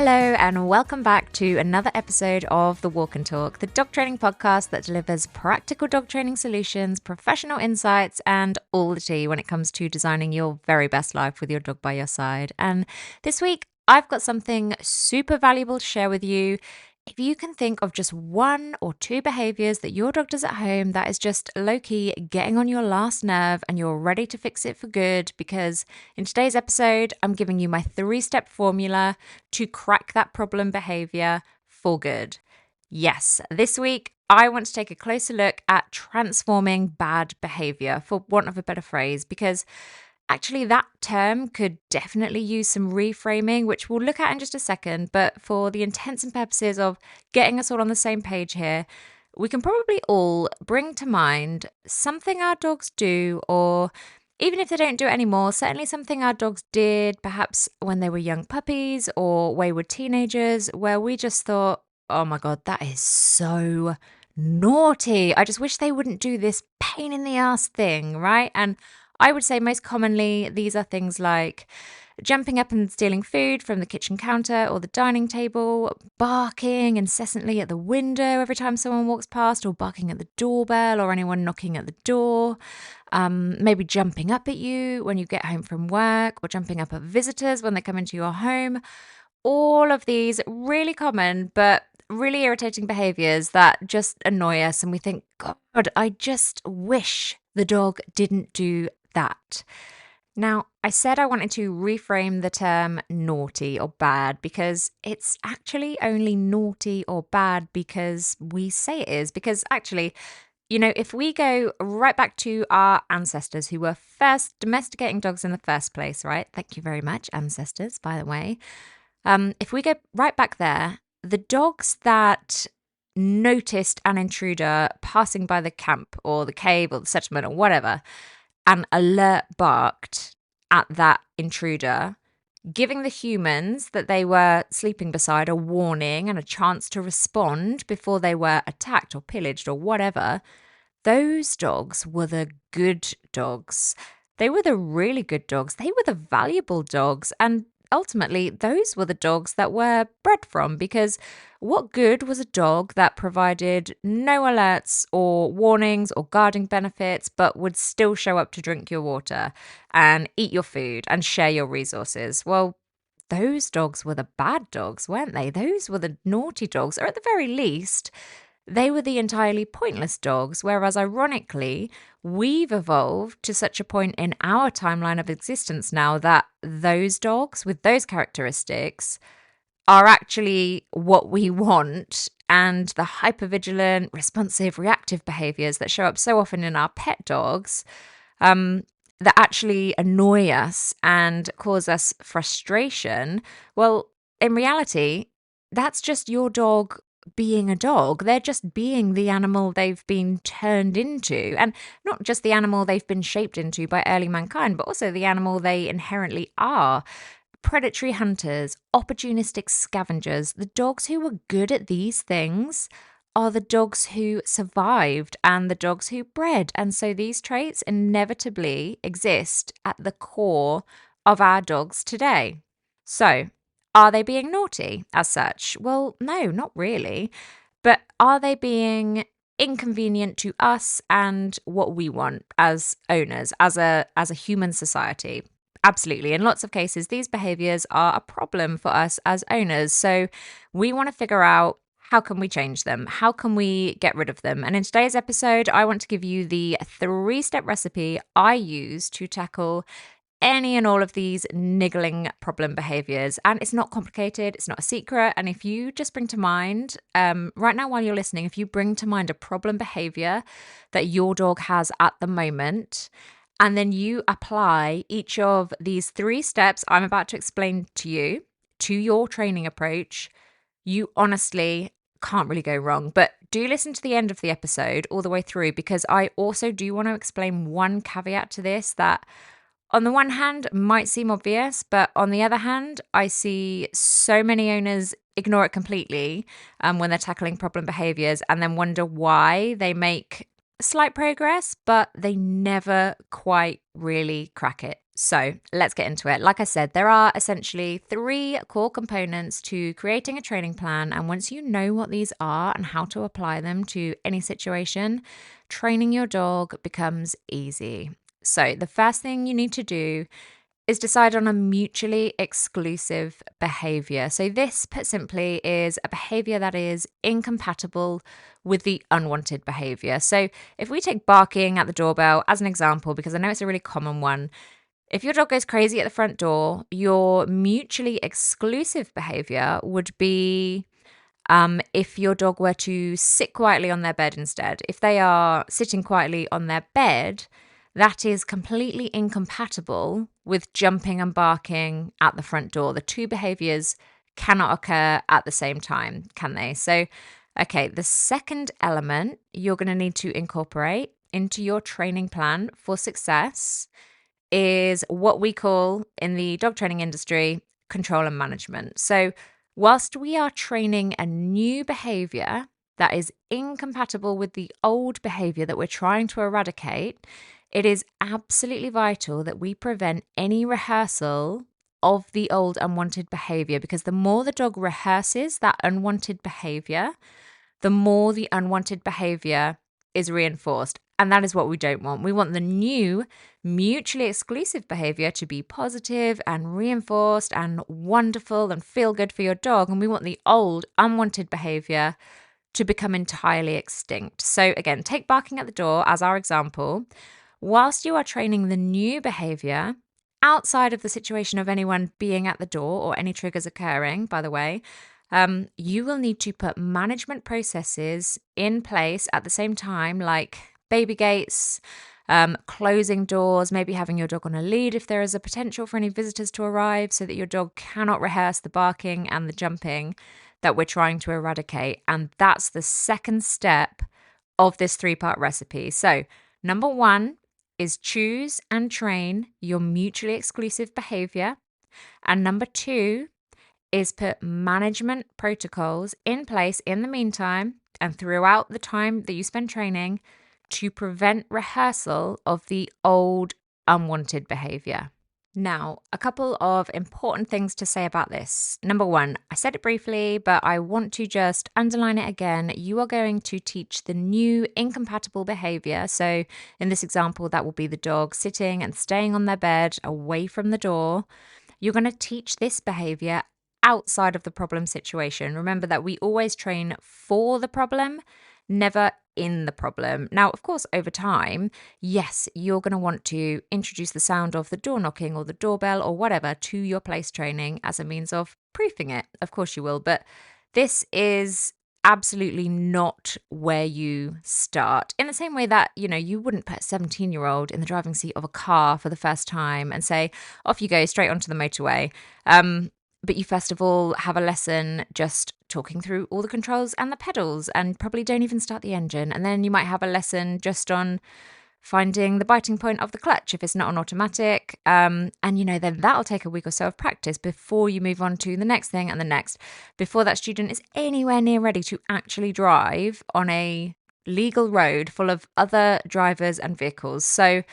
Hello and welcome back to another episode of The Walk and Talk, the dog training podcast that delivers practical dog training solutions, professional insights, and all the tea when it comes to designing your very best life with your dog by your side. And this week, I've got something super valuable to share with you. If you can think of just one or two behaviors that your dog does at home that is just low-key getting on your last nerve and you're ready to fix it for good, because in today's episode, I'm giving you my 3-step formula to crack that problem behavior for good. Yes, this week, I want to take a closer look at transforming bad behavior, for want of a better phrase, because actually, that term could definitely use some reframing, which we'll look at in just a second. But for the intents and purposes of getting us all on the same page here, we can probably all bring to mind something our dogs do, or even if they don't do it anymore, certainly something our dogs did, perhaps when they were young puppies or wayward teenagers, where we just thought, oh my God, that is so naughty. I just wish they wouldn't do this pain in the ass thing, right? And I would say most commonly, these are things like jumping up and stealing food from the kitchen counter or the dining table, barking incessantly at the window every time someone walks past, or barking at the doorbell or anyone knocking at the door, maybe jumping up at you when you get home from work, or jumping up at visitors when they come into your home. All of these really common, but really irritating behaviors that just annoy us. And we think, God, I just wish the dog didn't do that. Now, I said I wanted to reframe the term naughty or bad because it's actually only naughty or bad because we say it is. Because actually, if we go right back to our ancestors who were first domesticating dogs in the first place, right? Thank you very much, ancestors, by the way. If we go right back there, the dogs that noticed an intruder passing by the camp or the cave or the settlement or whatever, and alert barked at that intruder, giving the humans that they were sleeping beside a warning and a chance to respond before they were attacked or pillaged or whatever, those dogs were the good dogs. They were the really good dogs. They were the valuable dogs. And ultimately, those were the dogs that were bred from, because what good was a dog that provided no alerts or warnings or guarding benefits, but would still show up to drink your water and eat your food and share your resources? Well, those dogs were the bad dogs, weren't they? Those were the naughty dogs, or at the very least, they were the entirely pointless dogs, whereas ironically, we've evolved to such a point in our timeline of existence now that those dogs with those characteristics are actually what we want, and the hypervigilant, responsive, reactive behaviors that show up so often in our pet dogs that actually annoy us and cause us frustration. Well, in reality, that's just your dog being a dog. They're just being the animal they've been turned into, and not just the animal they've been shaped into by early mankind, but also the animal they inherently are. Predatory hunters, opportunistic scavengers, the dogs who were good at these things are the dogs who survived and the dogs who bred. And so these traits inevitably exist at the core of our dogs today. So, are they being naughty as such? Well, no, not really. But are they being inconvenient to us and what we want as owners, as a human society? Absolutely. In lots of cases, these behaviors are a problem for us as owners. So we want to figure out, how can we change them? How can we get rid of them? And in today's episode, I want to give you the 3-step recipe I use to tackle any and all of these niggling problem behaviors. And it's not complicated. It's not a secret. And if you just bring to mind, right now while you're listening, if you bring to mind a problem behavior that your dog has at the moment, and then you apply each of these 3 steps I'm about to explain to you to your training approach, you honestly can't really go wrong. But do listen to the end of the episode all the way through, because I also do want to explain one caveat to this that on the one hand might seem obvious, but on the other hand, I see so many owners ignore it completely when they're tackling problem behaviors, and then wonder why they make slight progress, but they never quite really crack it. So let's get into it. Like I said, there are essentially 3 core components to creating a training plan. And once you know what these are and how to apply them to any situation, training your dog becomes easy. So the first thing you need to do is decide on a mutually exclusive behavior. So, this, put simply, is a behavior that is incompatible with the unwanted behavior. So, if we take barking at the doorbell as an example, because I know it's a really common one, if your dog goes crazy at the front door, your mutually exclusive behavior would be if your dog were to sit quietly on their bed instead. If they are sitting quietly on their bed, that is completely incompatible with jumping and barking at the front door. The 2 behaviors cannot occur at the same time, can they? So, okay, the second element you're going to need to incorporate into your training plan for success is what we call in the dog training industry control and management. So, whilst we are training a new behavior that is incompatible with the old behavior that we're trying to eradicate, it is absolutely vital that we prevent any rehearsal of the old unwanted behavior, because the more the dog rehearses that unwanted behavior, the more the unwanted behavior is reinforced. And that is what we don't want. We want the new mutually exclusive behavior to be positive and reinforced and wonderful and feel good for your dog. And we want the old unwanted behavior to become entirely extinct. So, again, take barking at the door as our example. Whilst you are training the new behavior, outside of the situation of anyone being at the door or any triggers occurring, by the way, you will need to put management processes in place at the same time, like baby gates, closing doors, maybe having your dog on a lead if there is a potential for any visitors to arrive, so that your dog cannot rehearse the barking and the jumping that we're trying to eradicate. And that's the second step of this 3-part recipe. So, number 1 is choose and train your mutually exclusive behavior. And number 2 is put management protocols in place in the meantime and throughout the time that you spend training to prevent rehearsal of the old unwanted behavior. Now, a couple of important things to say about this. Number 1, I said it briefly, but I want to just underline it again. You are going to teach the new incompatible behavior. So, in this example, that will be the dog sitting and staying on their bed away from the door. You're going to teach this behavior outside of the problem situation. Remember that we always train for the problem, never in the problem. Now, of course, over time, yes, you're going to want to introduce the sound of the door knocking or the doorbell or whatever to your place training as a means of proofing it. Of course you will, but this is absolutely not where you start. In the same way that, you wouldn't put a 17-year-old in the driving seat of a car for the first time and say, off you go straight onto the motorway. But you first of all have a lesson just talking through all the controls and the pedals, and probably don't even start the engine. And then you might have a lesson just on finding the biting point of the clutch if it's not on automatic. And, then that'll take a week or so of practice before you move on to the next thing and the next, before that student is anywhere near ready to actually drive on a legal road full of other drivers and vehicles. So,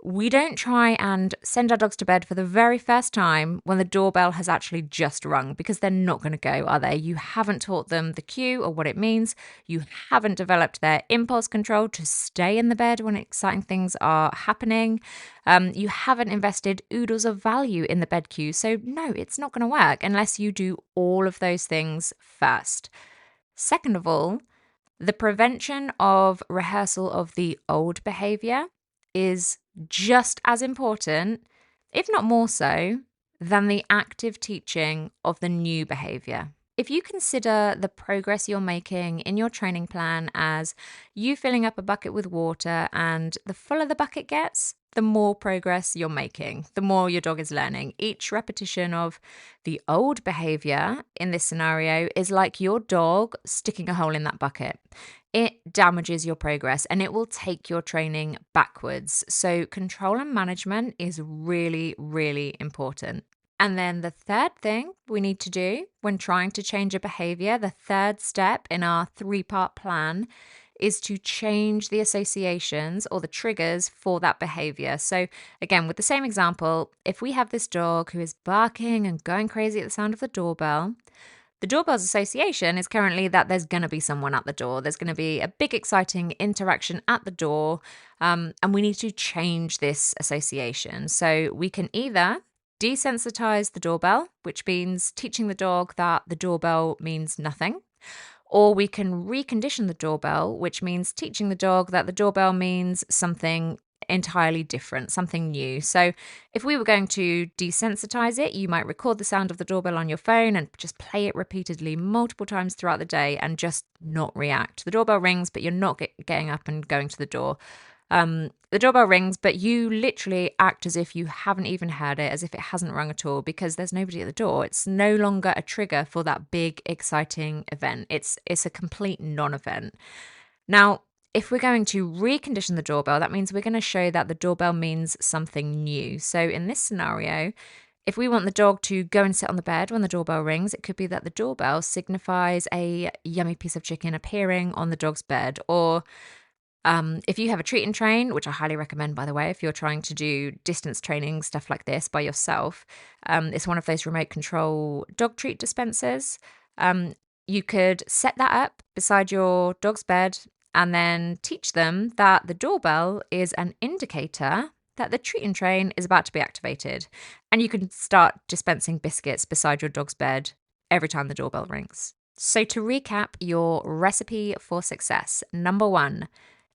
we don't try and send our dogs to bed for the very first time when the doorbell has actually just rung, because they're not going to go, are they? You haven't taught them the cue or what it means. You haven't developed their impulse control to stay in the bed when exciting things are happening. You haven't invested oodles of value in the bed cue. So no, it's not going to work unless you do all of those things first. Second of all, the prevention of rehearsal of the old behavior is just as important, if not more so, than the active teaching of the new behavior. If you consider the progress you're making in your training plan as you filling up a bucket with water, and the fuller the bucket gets, the more progress you're making, the more your dog is learning. Each repetition of the old behavior in this scenario is like your dog sticking a hole in that bucket. It damages your progress and it will take your training backwards. So control and management is really, really important. And then the third thing we need to do when trying to change a behavior, the third step in our 3-part plan, is to change the associations or the triggers for that behavior. So, again, with the same example, if we have this dog who is barking and going crazy at the sound of the doorbell's association is currently that there's going to be someone at the door. There's going to be a big, exciting interaction at the door, and we need to change this association. So we can either desensitize the doorbell, which means teaching the dog that the doorbell means nothing. Or we can recondition the doorbell, which means teaching the dog that the doorbell means something entirely different, something new. So if we were going to desensitize it, you might record the sound of the doorbell on your phone and just play it repeatedly multiple times throughout the day and just not react. The doorbell rings, but you're not getting up and going to the door. The doorbell rings, but you literally act as if you haven't even heard it, as if it hasn't rung at all, because there's nobody at the door. It's no longer a trigger for that big, exciting event. It's a complete non-event. Now, if we're going to recondition the doorbell, that means we're going to show that the doorbell means something new. So in this scenario, if we want the dog to go and sit on the bed when the doorbell rings, it could be that the doorbell signifies a yummy piece of chicken appearing on the dog's bed. Or if you have a treat and train, which I highly recommend, by the way, if you're trying to do distance training, stuff like this by yourself, it's one of those remote control dog treat dispensers. You could set that up beside your dog's bed and then teach them that the doorbell is an indicator that the treat and train is about to be activated. And you can start dispensing biscuits beside your dog's bed every time the doorbell rings. So to recap your recipe for success, number 1,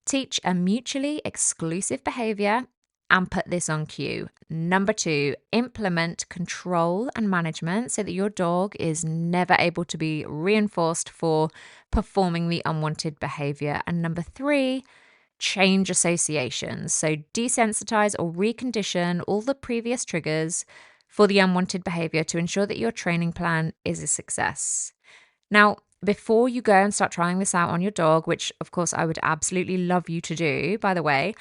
teach a mutually exclusive behavior and put this on cue. Number 2, implement control and management so that your dog is never able to be reinforced for performing the unwanted behavior. And number 3, change associations. So desensitize or recondition all the previous triggers for the unwanted behavior to ensure that your training plan is a success. Now, before you go and start trying this out on your dog, which of course I would absolutely love you to do, by the way,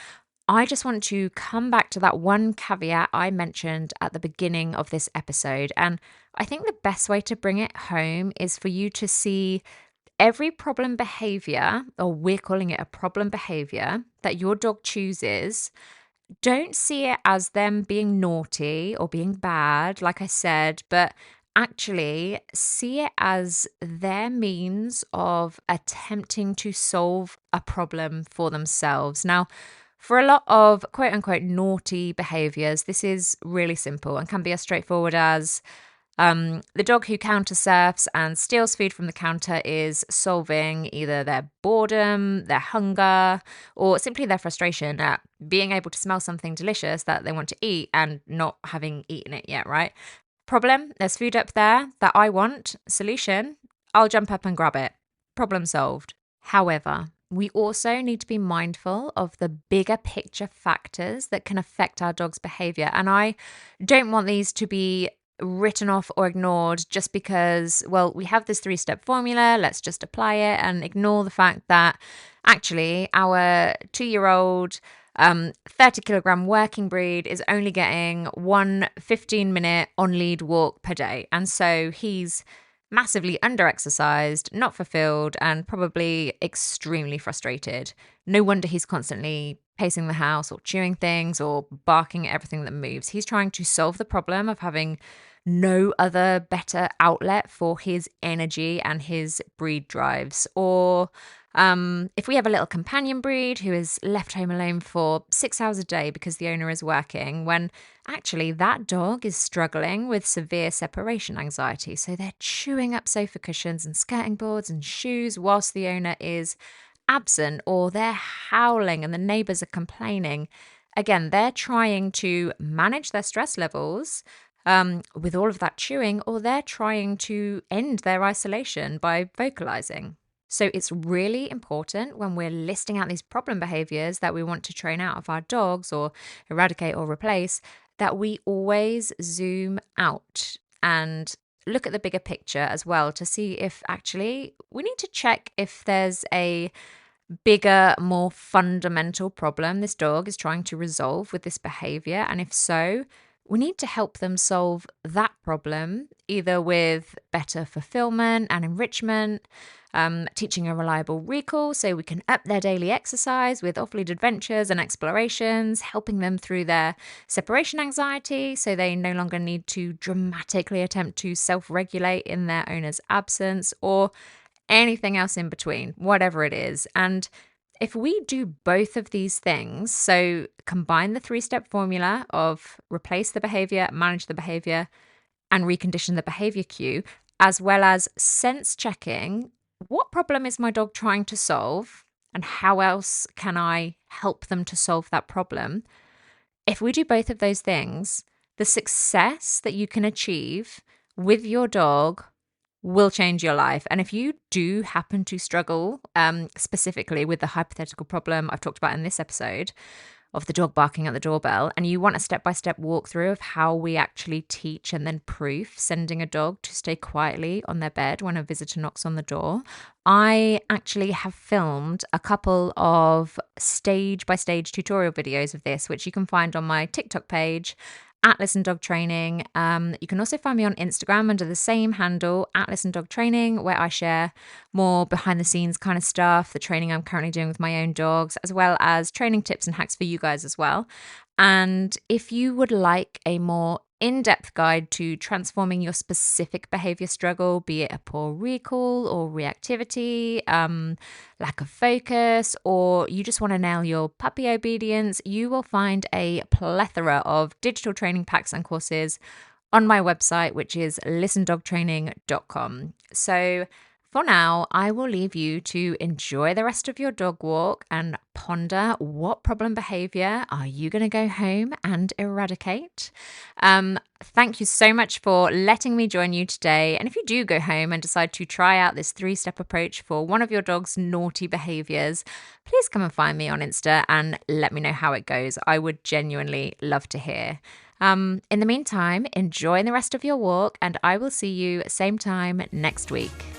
I just want to come back to that one caveat I mentioned at the beginning of this episode. And I think the best way to bring it home is for you to see every problem behavior, or we're calling it a problem behavior, that your dog chooses. Don't see it as them being naughty or being bad, like I said, but actually see it as their means of attempting to solve a problem for themselves. Now, for a lot of quote unquote naughty behaviors, this is really simple and can be as straightforward as the dog who counter surfs and steals food from the counter is solving either their boredom, their hunger, or simply their frustration at being able to smell something delicious that they want to eat and not having eaten it yet, right? Problem, there's food up there that I want. Solution, I'll jump up and grab it. Problem solved. However, we also need to be mindful of the bigger picture factors that can affect our dog's behavior. And I don't want these to be written off or ignored just because, well, we have this 3-step formula, let's just apply it and ignore the fact that actually our 2-year-old 30 kilogram working breed is only getting one 15-minute on lead walk per day. And so he's massively under-exercised, not fulfilled, and probably extremely frustrated. No wonder he's constantly pacing the house or chewing things or barking at everything that moves. He's trying to solve the problem of having no other better outlet for his energy and his breed drives. Or if we have a little companion breed who is left home alone for 6 hours a day because the owner is working, when actually that dog is struggling with severe separation anxiety. So they're chewing up sofa cushions and skirting boards and shoes whilst the owner is absent, or they're howling and the neighbours are complaining. Again, they're trying to manage their stress levels with all of that chewing, or they're trying to end their isolation by vocalizing. So it's really important when we're listing out these problem behaviors that we want to train out of our dogs or eradicate or replace, that we always zoom out and look at the bigger picture as well to see if actually we need to check if there's a bigger, more fundamental problem this dog is trying to resolve with this behavior. And if so, we need to help them solve that problem, either with better fulfillment and enrichment, teaching a reliable recall so we can up their daily exercise with off-lead adventures and explorations, helping them through their separation anxiety so they no longer need to dramatically attempt to self-regulate in their owner's absence, or anything else in between, whatever it is. And if we do both of these things, so combine the 3-step formula of replace the behavior, manage the behavior, and recondition the behavior cue, as well as sense checking what problem is my dog trying to solve and how else can I help them to solve that problem. If we do both of those things, the success that you can achieve with your dog will change your life. And if you do happen to struggle specifically with the hypothetical problem I've talked about in this episode of the dog barking at the doorbell, and you want a step-by-step walkthrough of how we actually teach and then proof sending a dog to stay quietly on their bed when a visitor knocks on the door, I actually have filmed a couple of stage-by-stage tutorial videos of this, which you can find on my TikTok page at Listen Dog Training. You can also find me on Instagram under the same handle, at Listen Dog Training, where I share more behind the scenes kind of stuff, the training I'm currently doing with my own dogs, as well as training tips and hacks for you guys as well. And if you would like a more in-depth guide to transforming your specific behavior struggle, be it a poor recall or reactivity, lack of focus, or you just want to nail your puppy obedience, you will find a plethora of digital training packs and courses on my website, which is listendogtraining.com. So for now, I will leave you to enjoy the rest of your dog walk and ponder what problem behavior are you going to go home and eradicate. Thank you so much for letting me join you today. And if you do go home and decide to try out this 3-step approach for one of your dog's naughty behaviors, please come and find me on Insta and let me know how it goes. I would genuinely love to hear. In the meantime, enjoy the rest of your walk, and I will see you same time next week.